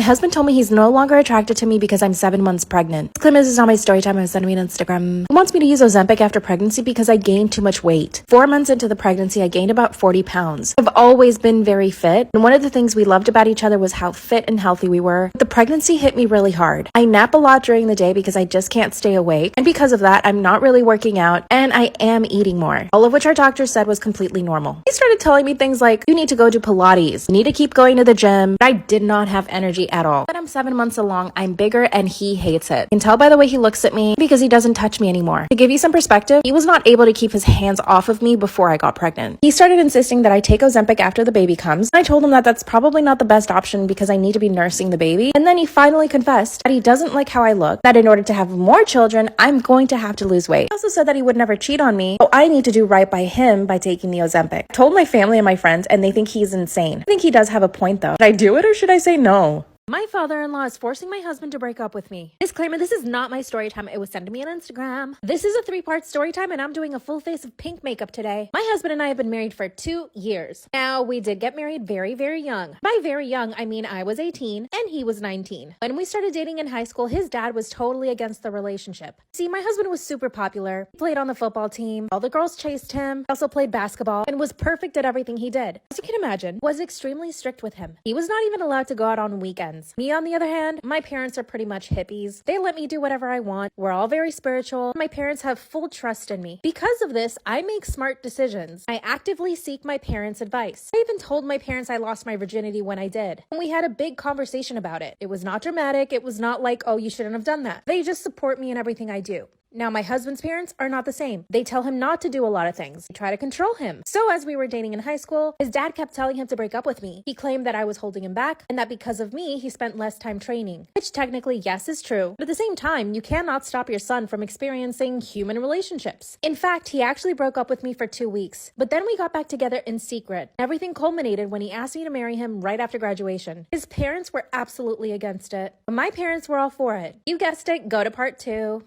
My husband told me he's no longer attracted to me because I'm 7 months pregnant. Disclaimer, this is not my story time. I was sending me on Instagram. He wants me to use Ozempic after pregnancy because I gained too much weight. 4 months into the pregnancy, I gained about 40 pounds. I've always been very fit, and one of the things we loved about each other was how fit and healthy we were. But the pregnancy hit me really hard. I nap a lot during the day because I just can't stay awake, and because of that, I'm not really working out, and I am eating more. All of which our doctor said was completely normal. He started telling me things like, you need to go do Pilates, you need to keep going to the gym. I did not have energy at all. But I'm 7 months along, I'm bigger, and he hates it. You can tell by the way he looks at me because he doesn't touch me anymore. To give you some perspective, he was not able to keep his hands off of me before I got pregnant. He started insisting that I take Ozempic after the baby comes, and I told him that that's probably not the best option because I need to be nursing the baby. And then he finally confessed that he doesn't like how I look, that in order to have more children, I'm going to have to lose weight. He also said that he would never cheat on me, so I need to do right by him by taking the Ozempic. I told my family and my friends, and they think he's insane. I think he does have a point though. Should I do it or should I say no? My father-in-law is forcing my husband to break up with me. Disclaimer, this is not my story time. It was sent to me on Instagram. This is a 3-part story time, and I'm doing a full face of pink makeup today. My husband and I have been married for 2 years. Now, we did get married very, very young. By very young, I mean I was 18 and he was 19. When we started dating in high school, his dad was totally against the relationship. See, my husband was super popular. He played on the football team. All the girls chased him. He also played basketball and was perfect at everything he did. As you can imagine, was extremely strict with him. He was not even allowed to go out on weekends. Me, on the other hand, my parents are pretty much hippies. They let me do whatever I want. We're all very spiritual. My parents have full trust in me. Because of this, I make smart decisions. I actively seek my parents' advice. I even told my parents I lost my virginity when I did. And we had a big conversation about it. It was not dramatic. It was not like, oh, you shouldn't have done that. They just support me in everything I do. Now, my husband's parents are not the same. They tell him not to do a lot of things. They try to control him. So as we were dating in high school, his dad kept telling him to break up with me. He claimed that I was holding him back and that because of me, he spent less time training, which technically, yes, is true. But at the same time, you cannot stop your son from experiencing human relationships. In fact, he actually broke up with me for 2 weeks, but then we got back together in secret. Everything culminated when he asked me to marry him right after graduation. His parents were absolutely against it, but my parents were all for it. You guessed it, go to part 2.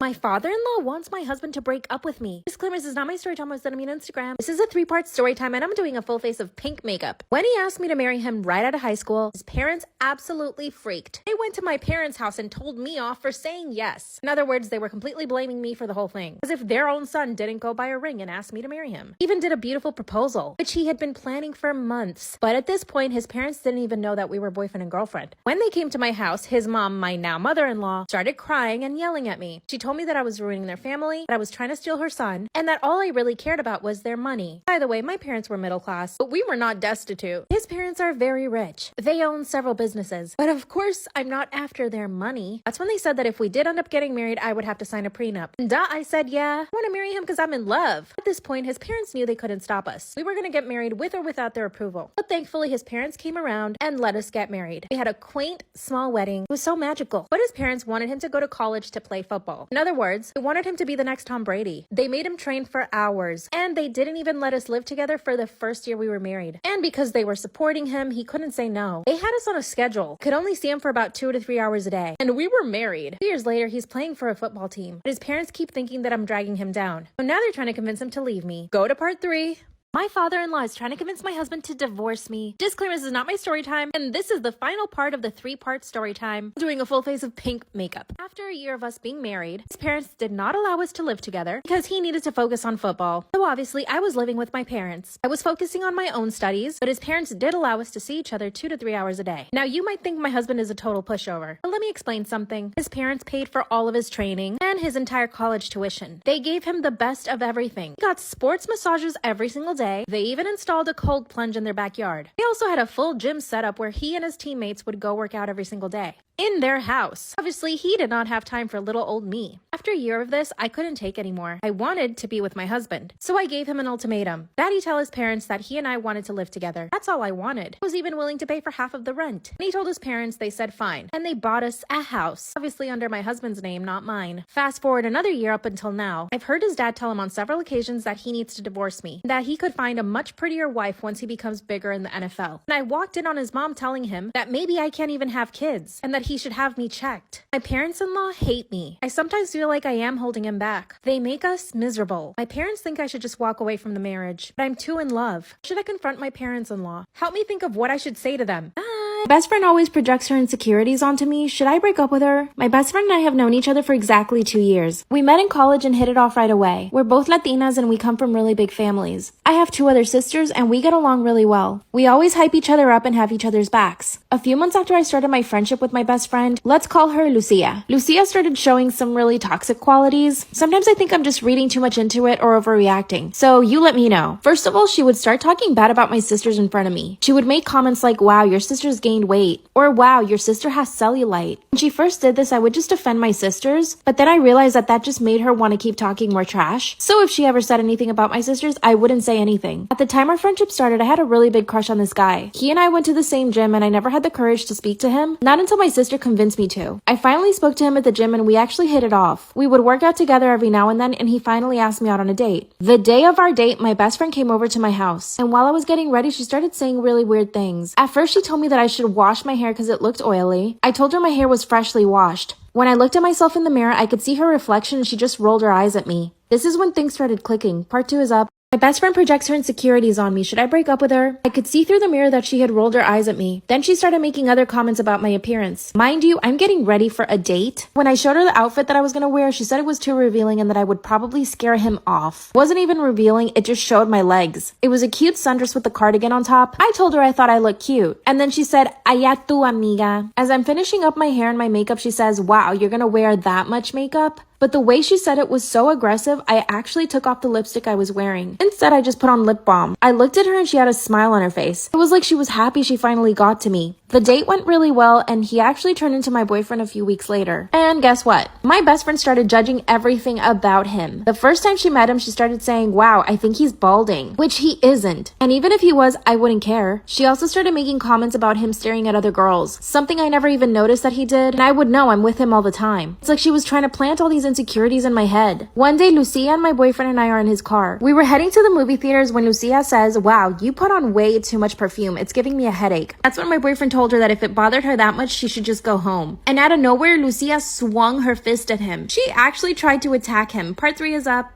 My father-in-law wants my husband to break up with me. Disclaimer, this is not my story time. I was sending me on Instagram. This is a 3-part story time, and I'm doing a full face of pink makeup. When he asked me to marry him right out of high school, his parents absolutely freaked. They went to my parents' house and told me off for saying yes. In other words, they were completely blaming me for the whole thing, as if their own son didn't go buy a ring and ask me to marry him. He even did a beautiful proposal, which he had been planning for months. But at this point, his parents didn't even know that we were boyfriend and girlfriend. When they came to my house, his mom, my now mother-in-law, started crying and yelling at me. She told me that I was ruining their family, that I was trying to steal her son, and that all I really cared about was their money. By the way, my parents were middle class, but we were not destitute. His parents are very rich. They own several businesses. But of course, I'm not after their money. That's when they said that if we did end up getting married, I would have to sign a prenup. And I said, yeah, I want to marry him because I'm in love. At this point, his parents knew they couldn't stop us. We were going to get married with or without their approval. But thankfully, his parents came around and let us get married. We had a quaint, small wedding. It was so magical. But his parents wanted him to go to college to play football. In other words, they wanted him to be the next Tom Brady. They made him train for hours, and they didn't even let us live together for the first year we were married. And because they were supporting him, he couldn't say no. They had us on a schedule. Could only see him for about 2 to 3 hours a day. And we were married. 2 years later, he's playing for a football team. But his parents keep thinking that I'm dragging him down. So now they're trying to convince him to leave me. Go to part 3. My father-in-law is trying to convince my husband to divorce me. Disclaimer, this is not my story time, and this is the final part of the 3-part story time. I'm doing a full face of pink makeup. After a year of us being married, his parents did not allow us to live together because he needed to focus on football. So obviously, I was living with my parents. I was focusing on my own studies, but his parents did allow us to see each other 2 to 3 hours a day. Now, you might think my husband is a total pushover, but let me explain something. His parents paid for all of his training and his entire college tuition. They gave him the best of everything. He got sports massages every single day. They even installed a cold plunge in their backyard. They also had a full gym setup where he and his teammates would go work out every single day. In their house. Obviously, he did not have time for little old me. After a year of this, I couldn't take anymore. I wanted to be with my husband. So I gave him an ultimatum. That he tell his parents that he and I wanted to live together. That's all I wanted. I was even willing to pay for half of the rent. And he told his parents, they said fine. And they bought us a house. Obviously under my husband's name, not mine. Fast forward another year up until now. I've heard his dad tell him on several occasions that he needs to divorce me. That he could find a much prettier wife once he becomes bigger in the NFL. And I walked in on his mom telling him that maybe I can't even have kids. And that he should have me checked. My parents-in-law hate me. I sometimes feel like I am holding him back. They make us miserable. My parents think I should just walk away from the marriage, but I'm too in love. Should I confront my parents-in-law? Help me think of what I should say to them. Bye! Best friend always projects her insecurities onto me. Should I break up with her? My best friend and I have known each other for exactly 2 years. We met in college and hit it off right away. We're both Latinas and we come from really big families. I have 2 other sisters and we get along really well. We always hype each other up and have each other's backs. A few months after I started my friendship with my best friend, let's call her Lucia. Lucia started showing some really toxic qualities. Sometimes I think I'm just reading too much into it or overreacting. So you let me know. First of all, she would start talking bad about my sisters in front of me. She would make comments like, wow, your sister's gained weight, or wow, your sister has cellulite. When she first did this, I would just defend my sisters, but then I realized that that just made her want to keep talking more trash. So if she ever said anything about my sisters, I wouldn't say anything. At the time our friendship started, I had a really big crush on this guy. He and I went to the same gym and I never had the courage to speak to him, not until my sister convinced me to. I finally spoke to him at the gym and we actually hit it off. We would work out together every now and then and he finally asked me out on a date. The day of our date, my best friend came over to my house, and while I was getting ready, she started saying really weird things. At first, she told me that I should wash my hair because it looked oily. I told her my hair was freshly washed. When I looked at myself in the mirror, I could see her reflection and she just rolled her eyes at me. This is when things started clicking. Part 2 is up. My best friend projects her insecurities on me. Should I break up with her? I could see through the mirror that she had rolled her eyes at me. Then she started making other comments about my appearance. Mind you, I'm getting ready for a date. When I showed her the outfit that I was gonna wear, she said it was too revealing and that I would probably scare him off. It wasn't even revealing, it just showed my legs. It was a cute sundress with the cardigan on top. I told her I thought I looked cute. And then she said, "Allá tú, amiga." As I'm finishing up my hair and my makeup, she says, "Wow, you're gonna wear that much makeup?" But the way she said it was so aggressive, I actually took off the lipstick I was wearing. Instead, I just put on lip balm. I looked at her and she had a smile on her face. It was like she was happy she finally got to me. The date went really well and he actually turned into my boyfriend a few weeks later. And guess what? My best friend started judging everything about him. The first time she met him, she started saying, "Wow, I think he's balding," which he isn't. And even if he was, I wouldn't care. She also started making comments about him staring at other girls, something I never even noticed that he did, and I would know I'm with him all the time. It's like she was trying to plant all these insecurities in my head. One day, Lucia and my boyfriend and I are in his car. We were heading to the movie theaters when Lucia says, "Wow, you put on way too much perfume. It's giving me a headache." That's when my boyfriend told her that if it bothered her that much, she should just go home. And out of nowhere, Lucia swung her fist at him. She actually tried to attack him. Part 3 is up.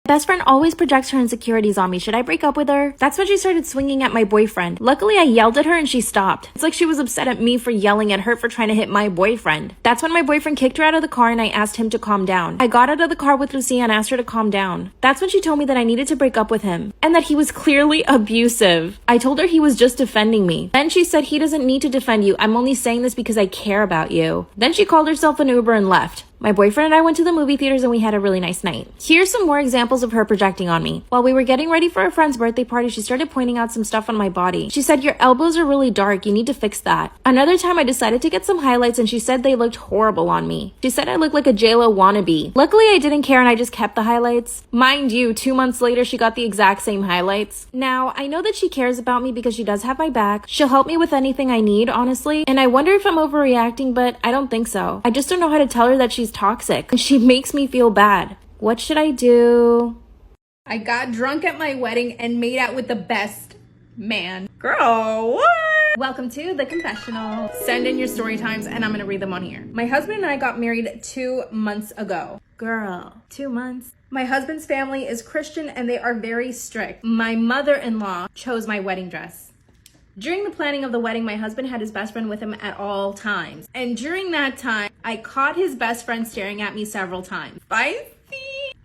Best friend always projects her insecurities on me. Should I break up with her? That's when she started swinging at my boyfriend. Luckily, I yelled at her and she stopped. It's like she was upset at me for yelling at her for trying to hit my boyfriend. That's when my boyfriend kicked her out of the car and I asked him to calm down. I got out of the car with Lucia and asked her to calm down. That's when she told me that I needed to break up with him and that he was clearly abusive. I told her he was just defending me. Then she said, "He doesn't need to defend you. I'm only saying this because I care about you." Then she called herself an Uber and left. My boyfriend and I went to the movie theaters and we had a really nice night. Here's some more examples of her projecting on me. While we were getting ready for a friend's birthday party, she started pointing out some stuff on my body. She said, "Your elbows are really dark. You need to fix that." Another time I decided to get some highlights and she said they looked horrible on me. She said I looked like a JLo wannabe. Luckily I didn't care and I just kept the highlights. Mind you, 2 months later she got the exact same highlights. Now, I know that she cares about me because she does have my back. She'll help me with anything I need, honestly. And I wonder if I'm overreacting, but I don't think so. I just don't know how to tell her that she's toxic. She makes me feel bad. What should I do? I got drunk at my wedding and made out with the best man. Girl, what? Welcome to the confessional. Send in your story times and I'm gonna read them on here. My husband and I got married 2 months ago. Girl, 2 months? My husband's family is Christian and they are very strict. My mother-in-law chose my wedding dress. During the planning of the wedding, my husband had his best friend with him at all times. And during that time, I caught his best friend staring at me several times. Spicy!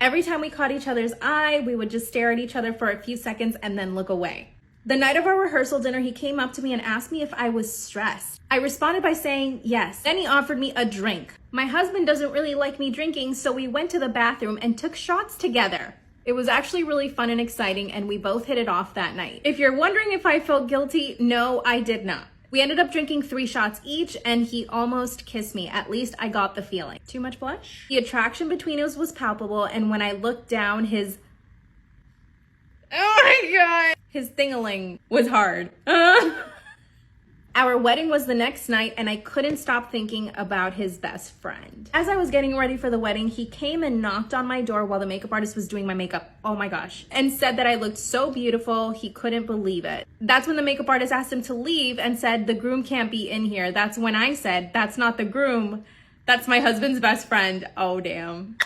Every time we caught each other's eye, we would just stare at each other for a few seconds and then look away. The night of our rehearsal dinner, he came up to me and asked me if I was stressed. I responded by saying yes. Then he offered me a drink. My husband doesn't really like me drinking, so we went to the bathroom and took shots together. It was actually really fun and exciting, and we both hit it off that night. If you're wondering if I felt guilty, no, I did not. We ended up drinking 3 shots each, and he almost kissed me. At least I got the feeling. Too much blush? The attraction between us was palpable, and when I looked down, his... oh my god! His thing-a-ling was hard. Our wedding was the next night and I couldn't stop thinking about his best friend. As I was getting ready for the wedding, he came and knocked on my door while the makeup artist was doing my makeup. Oh my gosh. And said that I looked so beautiful, he couldn't believe it. That's when the makeup artist asked him to leave and said, "The groom can't be in here." That's when I said, "That's not the groom. That's my husband's best friend." Oh damn.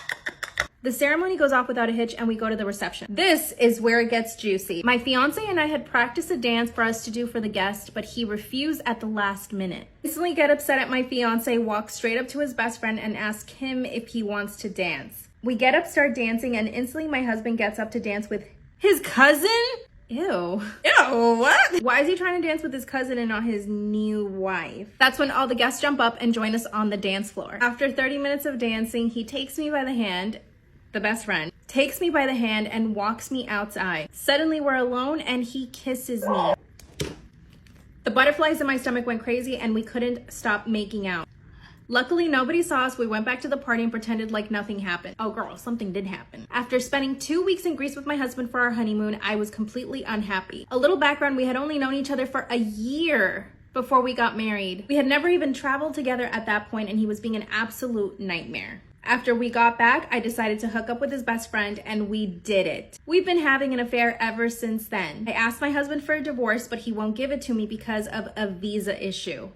The ceremony goes off without a hitch and we go to the reception. This is where it gets juicy. My fiance and I had practiced a dance for us to do for the guest, but he refused at the last minute. Instantly get upset at my fiance, walk straight up to his best friend and ask him if he wants to dance. We get up, start dancing, and instantly my husband gets up to dance with his cousin? Ew. Ew, what? Why is he trying to dance with his cousin and not his new wife? That's when all the guests jump up and join us on the dance floor. After 30 minutes of dancing, he takes me by the hand, the best friend, takes me by the hand and walks me outside. Suddenly we're alone and he kisses me. The butterflies in my stomach went crazy and we couldn't stop making out. Luckily, nobody saw us. We went back to the party and pretended like nothing happened. Oh girl, something did happen. After spending 2 weeks in Greece with my husband for our honeymoon, I was completely unhappy. A little background, we had only known each other for a year before we got married. We had never even traveled together at that point and he was being an absolute nightmare. After we got back, I decided to hook up with his best friend and we did it. We've been having an affair ever since then. I asked my husband for a divorce, but he won't give it to me because of a visa issue.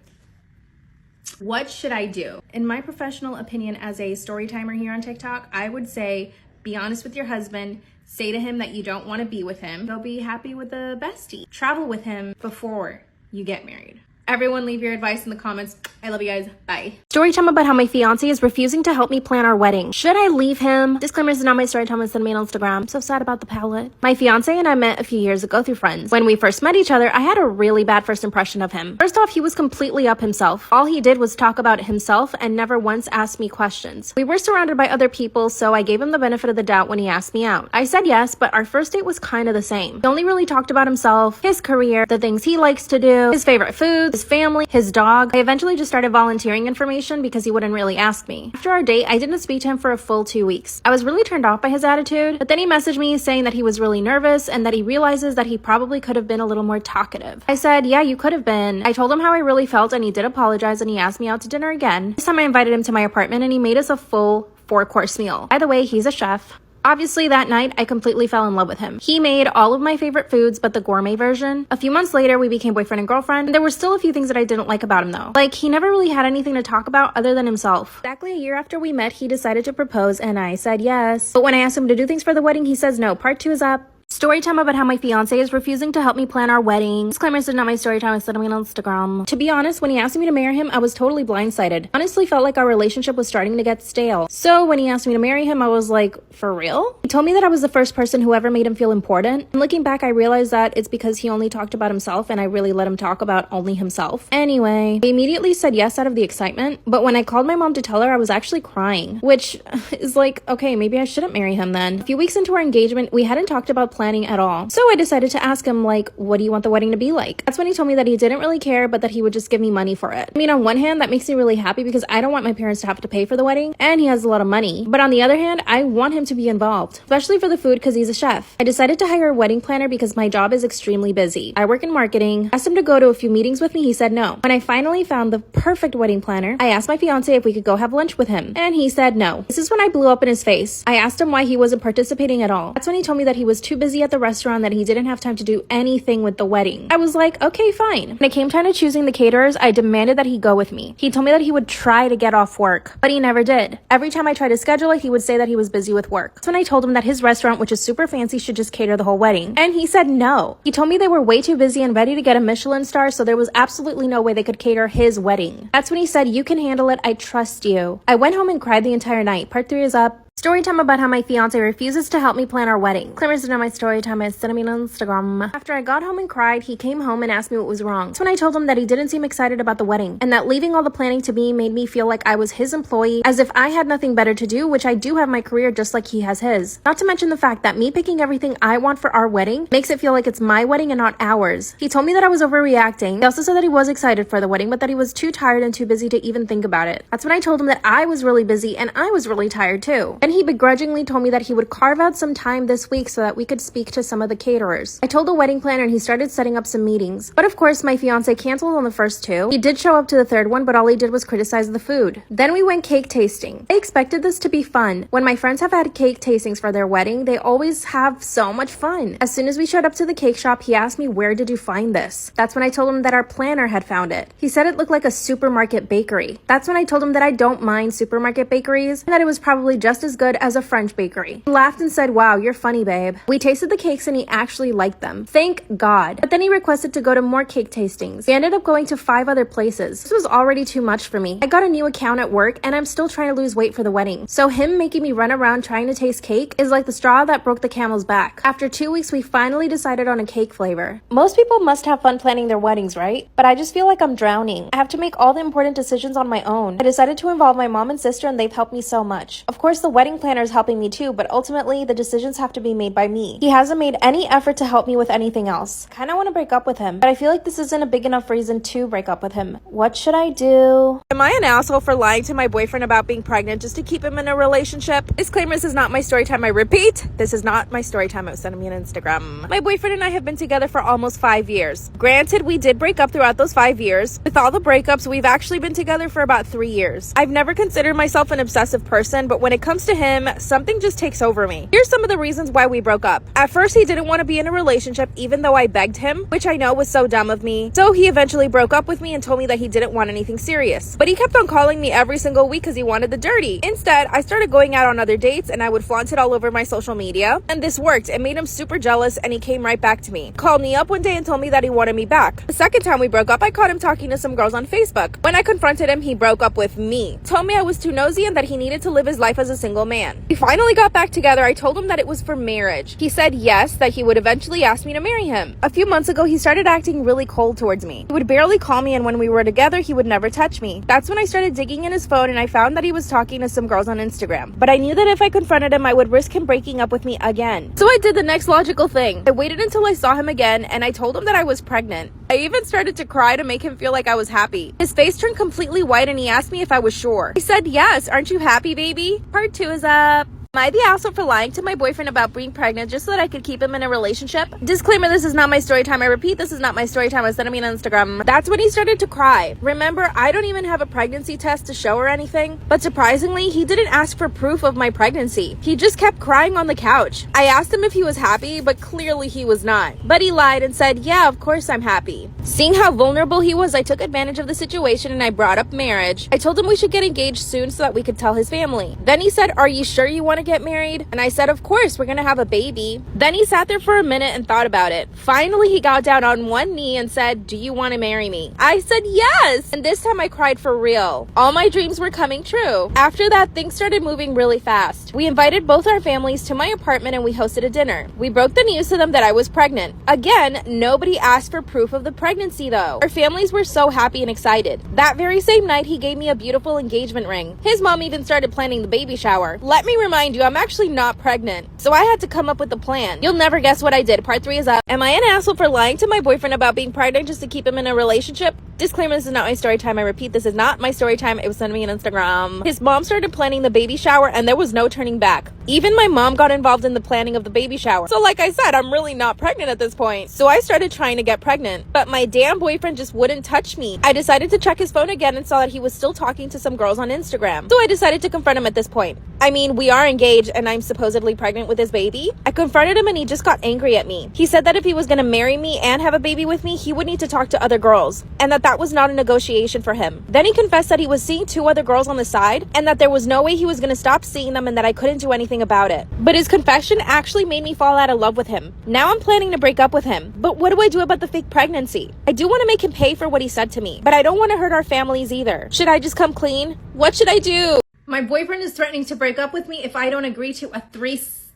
What should I do? In my professional opinion as a story timer here on TikTok, I would say be honest with your husband. Say to him that you don't want to be with him. They'll be happy with the bestie. Travel with him before you get married. Everyone leave your advice in the comments. I love you guys. Bye. Story time about how my fiance is refusing to help me plan our wedding. Should I leave him? Disclaimer, this is not my story time. It's sent me on Instagram. I'm so sad about the palette. My fiance and I met a few years ago through friends. When we first met each other, I had a really bad first impression of him. First off, he was completely up himself. All he did was talk about himself and never once asked me questions. We were surrounded by other people, so I gave him the benefit of the doubt when he asked me out. I said yes, but our first date was kind of the same. He only really talked about himself, his career, the things he likes to do, his favorite foods, his family, his dog. I eventually just started volunteering information because he wouldn't really ask me. After our date, I didn't speak to him for a full 2 weeks. I was really turned off by his attitude, but then he messaged me saying that he was really nervous and that he realizes that he probably could have been a little more talkative. I said, yeah, you could have been. I told him how I really felt and he did apologize and he asked me out to dinner again. This time I invited him to my apartment and he made us a full 4-course meal. By the way, he's a chef. Obviously, that night, I completely fell in love with him. He made all of my favorite foods, but the gourmet version. A few months later, we became boyfriend and girlfriend. There were still a few things that I didn't like about him, though. Like, he never really had anything to talk about other than himself. Exactly a year after we met, he decided to propose, and I said yes. But when I asked him to do things for the wedding, he says no. Part 2 is up. Story time about how my fiance is refusing to help me plan our wedding. Disclaimer, this is not my story time. I said I'm on Instagram. To be honest, when he asked me to marry him, I was totally blindsided. Honestly, felt like our relationship was starting to get stale. So when he asked me to marry him, I was like, for real? He told me that I was the first person who ever made him feel important. And looking back, I realized that it's because he only talked about himself and I really let him talk about only himself. Anyway, I immediately said yes out of the excitement. But when I called my mom to tell her, I was actually crying, which is like, okay, maybe I shouldn't marry him then. A few weeks into our engagement, we hadn't talked about planning at all. So I decided to ask him, like, what do you want the wedding to be like? That's when he told me that he didn't really care, but that he would just give me money for it. I mean, on one hand, that makes me really happy because I don't want my parents to have to pay for the wedding, and he has a lot of money. But on the other hand, I want him to be involved, especially for the food because he's a chef. I decided to hire a wedding planner because my job is extremely busy. I work in marketing. Asked him to go to a few meetings with me. He said no. When I finally found the perfect wedding planner, I asked my fiance if we could go have lunch with him, and he said no. This is when I blew up in his face. I asked him why he wasn't participating at all. That's when he told me that he was too busy at the restaurant, that he didn't have time to do anything with the wedding. I was like, okay, fine. When it came time to choosing the caterers, I demanded that he go with me. He told me that he would try to get off work, but he never did. Every time I tried to schedule it, he would say that he was busy with work. That's when I told him that his restaurant, which is super fancy, should just cater the whole wedding. And he said no. He told me they were way too busy and ready to get a Michelin star, so there was absolutely no way they could cater his wedding. That's when he said, you can handle it. I trust you. I went home and cried the entire night. Part 3 is up. Story time about how my fiance refuses to help me plan our wedding. Claimers to know my story time. I sent him on Instagram. After I got home and cried, he came home and asked me what was wrong. That's when I told him that he didn't seem excited about the wedding and that leaving all the planning to me made me feel like I was his employee, as if I had nothing better to do, which I do have my career just like he has his. Not to mention the fact that me picking everything I want for our wedding makes it feel like it's my wedding and not ours. He told me that I was overreacting. He also said that he was excited for the wedding, but that he was too tired and too busy to even think about it. That's when I told him that I was really busy and I was really tired too. And he begrudgingly told me that he would carve out some time this week so that we could speak to some of the caterers. I told the wedding planner and he started setting up some meetings. But of course, my fiance canceled on the first 2. He did show up to the 3rd one, but all he did was criticize the food. Then we went cake tasting. I expected this to be fun. When my friends have had cake tastings for their wedding, they always have so much fun. As soon as we showed up to the cake shop, he asked me, where did you find this? That's when I told him that our planner had found it. He said it looked like a supermarket bakery. That's when I told him that I don't mind supermarket bakeries and that it was probably just as good as a French bakery. He laughed and said, wow, you're funny, babe. We tasted the cakes and he actually liked them. Thank God. But then he requested to go to more cake tastings. We ended up going to 5 other places. This was already too much for me. I got a new account at work and I'm still trying to lose weight for the wedding. So him making me run around trying to taste cake is like the straw that broke the camel's back. After 2 weeks, we finally decided on a cake flavor. Most people must have fun planning their weddings, right? But I just feel like I'm drowning. I have to make all the important decisions on my own. I decided to involve my mom and sister and they've helped me so much. Of course, the wedding planner is helping me too, but ultimately the decisions have to be made by me. He hasn't made any effort to help me with anything else. I kind of want to break up with him, but I feel like this isn't a big enough reason to break up with him. What should I do? Am I an asshole for lying to my boyfriend about being pregnant just to keep him in a relationship? Disclaimer, this is not my story time. I repeat, this is not my story time. It was sending me on Instagram. My boyfriend and I have been together for almost 5 years. Granted, we did break up throughout those 5 years. With all the breakups, we've actually been together for about 3 years. I've never considered myself an obsessive person, but when it comes to him, something just takes over me. Here's some of the reasons why we broke up. At first, he didn't want to be in a relationship even though I begged him, which I know was so dumb of me. So he eventually broke up with me and told me that he didn't want anything serious. But he kept on calling me every single week because he wanted the dirty. Instead, I started going out on other dates and I would flaunt it all over my social media. And this worked. It made him super jealous and he came right back to me. Called me up one day and told me that he wanted me back. The second time we broke up, I caught him talking to some girls on Facebook. When I confronted him, he broke up with me. Told me I was too nosy and that he needed to live his life as a single man. We finally got back together. I told him that it was for marriage. He said yes, that he would eventually ask me to marry him. A few months ago, he started acting really cold towards me. He would barely call me and when we were together, he would never touch me. That's when I started digging in his phone and I found that he was talking to some girls on Instagram. But I knew that if I confronted him, I would risk him breaking up with me again. So I did the next logical thing. I waited until I saw him again and I told him that I was pregnant. I even started to cry to make him feel like I was happy. His face turned completely white and he asked me if I was sure. I said, yes, aren't you happy, baby? Part 2 is up. Am I the asshole for lying to my boyfriend about being pregnant just so that I could keep him in a relationship? Disclaimer, this is not my story time. I repeat, this is not my story time. I sent him on Instagram. That's when he started to cry. Remember, I don't even have a pregnancy test to show or anything. But surprisingly, he didn't ask for proof of my pregnancy. He just kept crying on the couch. I asked him if he was happy, but clearly he was not. But he lied and said, yeah, of course I'm happy. Seeing how vulnerable he was, I took advantage of the situation and I brought up marriage. I told him we should get engaged soon so that we could tell his family. Then he said, are you sure you want to get married? And I said, of course, we're gonna have a baby. Then he sat there for a minute and thought about it. Finally, he got down on one knee and said, do you want to marry me? I said yes. And this time I cried for real. All my dreams were coming true. After that, things started moving really fast. We invited both our families to my apartment and we hosted a dinner. We broke the news to them that I was pregnant. Again, nobody asked for proof of the pregnancy though. Our families were so happy and excited. That very same night, he gave me a beautiful engagement ring. His mom even started planning the baby shower. Let me remind you, I'm actually not pregnant. So I had to come up with a plan. You'll never guess what I did. Part 3 is up. Am I an asshole for lying to my boyfriend about being pregnant just to keep him in a relationship? Disclaimer, this is not my story time. I repeat, this is not my story time. It was sent me on Instagram. His mom started planning the baby shower and there was no turning back. Even my mom got involved in the planning of the baby shower. So like I said, I'm really not pregnant at this point. So I started trying to get pregnant, but my damn boyfriend just wouldn't touch me. I decided to check his phone again and saw that he was still talking to some girls on Instagram. So I decided to confront him at this point. I mean, we are engaged and I'm supposedly pregnant with his baby. I confronted him and he just got angry at me. He said that if he was gonna marry me and have a baby with me, he would need to talk to other girls and that was not a negotiation for him. Then he confessed that he was seeing 2 other girls on the side and that there was no way he was gonna stop seeing them and that I couldn't do anything about it. But his confession actually made me fall out of love with him. Now I'm planning to break up with him. But what do I do about the fake pregnancy? I do want to make him pay for what he said to me, but I don't want to hurt our families either. Should I just come clean? What should I do? My boyfriend is threatening to break up with me if I don't agree to a threesome?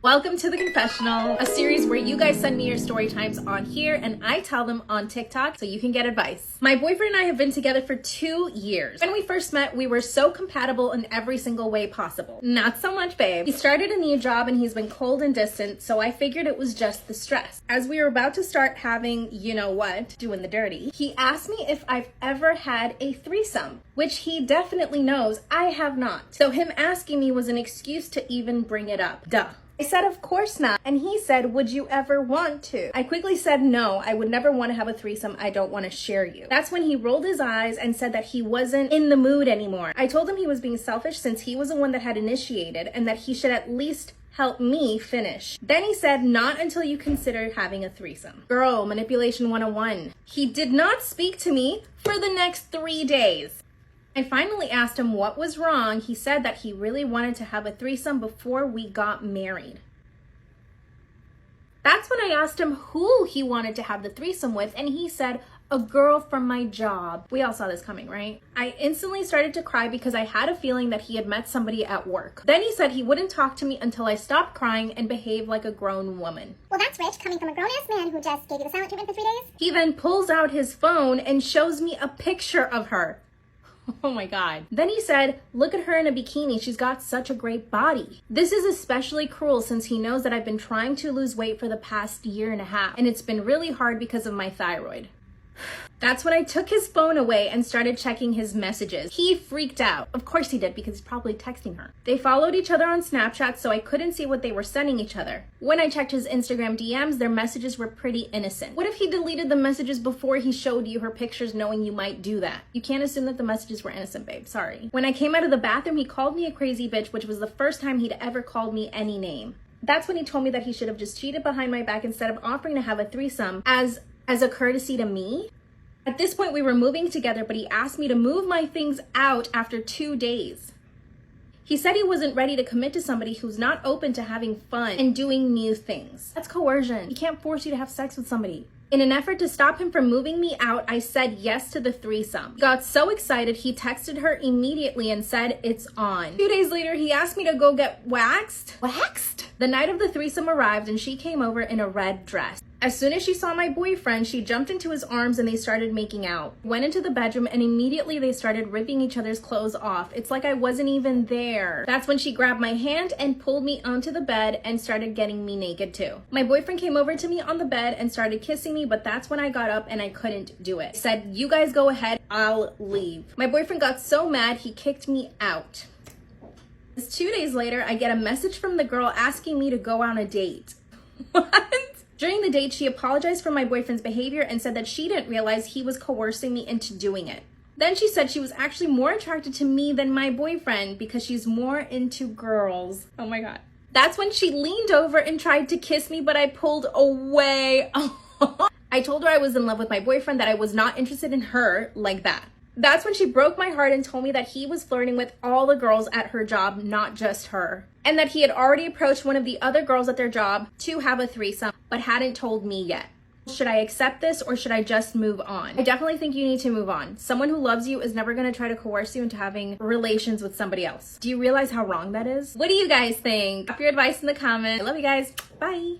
Welcome to The Confessional, a series where you guys send me your story times on here and I tell them on TikTok so you can get advice. My boyfriend and I have been together for 2 years. When we first met, we were so compatible in every single way possible. Not so much, babe. He started a new job and he's been cold and distant, so I figured it was just the stress. As we were about to start having, you know what, doing the dirty, he asked me if I've ever had a threesome, which he definitely knows I have not. So him asking me was an excuse to even bring it up. Duh. I said, of course not. And he said, would you ever want to? I quickly said, no, I would never want to have a threesome. I don't want to share you. That's when he rolled his eyes and said that he wasn't in the mood anymore. I told him he was being selfish since he was the one that had initiated and that he should at least help me finish. Then he said, not until you consider having a threesome. Girl, manipulation 101. He did not speak to me for the next 3 days. I finally asked him what was wrong. He said that he really wanted to have a threesome before we got married. That's when I asked him who he wanted to have the threesome with, and he said, a girl from my job. We all saw this coming, right? I instantly started to cry because I had a feeling that he had met somebody at work. Then he said he wouldn't talk to me until I stopped crying and behaved like a grown woman. Well, that's rich, coming from a grown-ass man who just gave you the silent treatment for 3 days. He then pulls out his phone and shows me a picture of her. Oh my God. Then he said, look at her in a bikini. She's got such a great body. This is especially cruel since he knows that I've been trying to lose weight for the past year and a half, and it's been really hard because of my thyroid. That's when I took his phone away and started checking his messages. He freaked out. Of course he did, because he's probably texting her. They followed each other on Snapchat, so I couldn't see what they were sending each other. When I checked his Instagram DMs, their messages were pretty innocent. What if he deleted the messages before he showed you her pictures, knowing you might do that? You can't assume that the messages were innocent, babe. Sorry. When I came out of the bathroom, he called me a crazy bitch, which was the first time he'd ever called me any name. That's when he told me that he should have just cheated behind my back instead of offering to have a threesome as a courtesy to me. At this point, we were moving together, but he asked me to move my things out after 2 days. He said he wasn't ready to commit to somebody who's not open to having fun and doing new things. That's coercion. He can't force you to have sex with somebody. In an effort to stop him from moving me out, I said yes to the threesome. He got so excited, he texted her immediately and said, it's on. 2 days later, he asked me to go get waxed. Waxed? The night of the threesome arrived and she came over in a red dress. As soon as she saw my boyfriend, she jumped into his arms and they started making out. Went into the bedroom and immediately they started ripping each other's clothes off. It's like I wasn't even there. That's when she grabbed my hand and pulled me onto the bed and started getting me naked too. My boyfriend came over to me on the bed and started kissing me, but that's when I got up and I couldn't do it. I said, you guys go ahead, I'll leave. My boyfriend got so mad, he kicked me out. 2 days later, I get a message from the girl asking me to go on a date. What? During the date, she apologized for my boyfriend's behavior and said that she didn't realize he was coercing me into doing it. Then she said she was actually more attracted to me than my boyfriend because she's more into girls. Oh my God. That's when she leaned over and tried to kiss me, but I pulled away. I told her I was in love with my boyfriend, that I was not interested in her like that. That's when she broke my heart and told me that he was flirting with all the girls at her job, not just her. And that he had already approached one of the other girls at their job to have a threesome, but hadn't told me yet. Should I accept this or should I just move on? I definitely think you need to move on. Someone who loves you is never going to try to coerce you into having relations with somebody else. Do you realize how wrong that is? What do you guys think? Drop your advice in the comments. I love you guys. Bye.